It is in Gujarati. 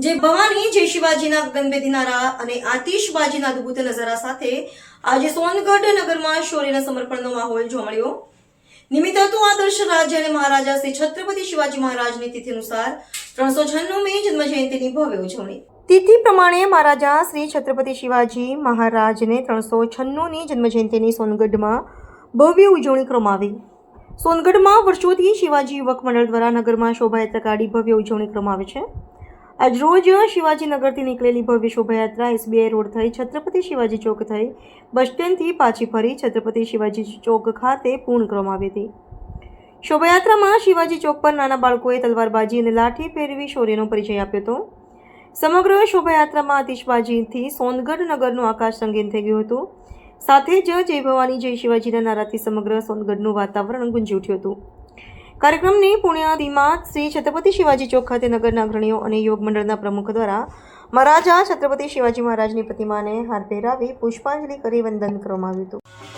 જે ભવાની જય શિવાજીના ગણપતિના અને આતિશબાજીના અદભુત નજારા સાથે આજે સોનગઢ નગરમાં શૌર્યના સમર્પણનો માહોલ જોવા મળ્યો. નિમિત્ત હતું આદર્શ રાજ્ય અને મહારાજા શ્રી છત્રપતિ શિવાજી મહારાજની તિથિ અનુસાર 396મી જન્મ જયંતિની ભવ્ય ઉજવણી. તિથિ પ્રમાણે મહારાજા શ્રી છત્રપતિ શિવાજી મહારાજને 396ની જન્મ જયંતિની સોનગઢમાં ભવ્ય ઉજવણી કરવામાં આવી. સોનગઢમાં વર્ષોથી શિવાજી યુવક મંડળ દ્વારા નગરમાં શોભાયાત્રા કાઢી ભવ્ય ઉજવણી કરવામાં આવે છે. આજ રોજ શિવાજીનગરથી નીકળેલી ભવ્ય શોભાયાત્રા એસબીઆઈ રોડ થઈ છત્રપતિ શિવાજી ચોક થઈ બસ સ્ટેન્ડથી પાછી ફરી છત્રપતિ શિવાજી ચોક ખાતે પૂર્ણ કરવામાં આવી હતી. શોભાયાત્રામાં શિવાજી ચોક પર નાના બાળકોએ તલવારબાજી અને લાઠી ફેરવી શૌર્યનો પરિચય આપ્યો હતો. સમગ્ર શોભાયાત્રામાં આતિશબાજીથી સોનગઢ નગરનું આકાશ રંગીન થઈ ગયું હતું. સાથે જ જય ભવાની જય શિવાજીના નારાથી સમગ્ર સોનગઢનું વાતાવરણ ગુંજી ઉઠ્યું હતું. કાર્યક્રમની પુણ્યાદિમાં શ્રી છત્રપતિ શિવાજી ચોક ખાતે નગરના અગ્રણીઓ અને યોગ મંડળના પ્રમુખ દ્વારા મહારાજા છત્રપતિ શિવાજી મહારાજની પ્રતિમાને હાર પહેરાવી પુષ્પાંજલિ કરી વંદન કરવામાં આવ્યું હતું.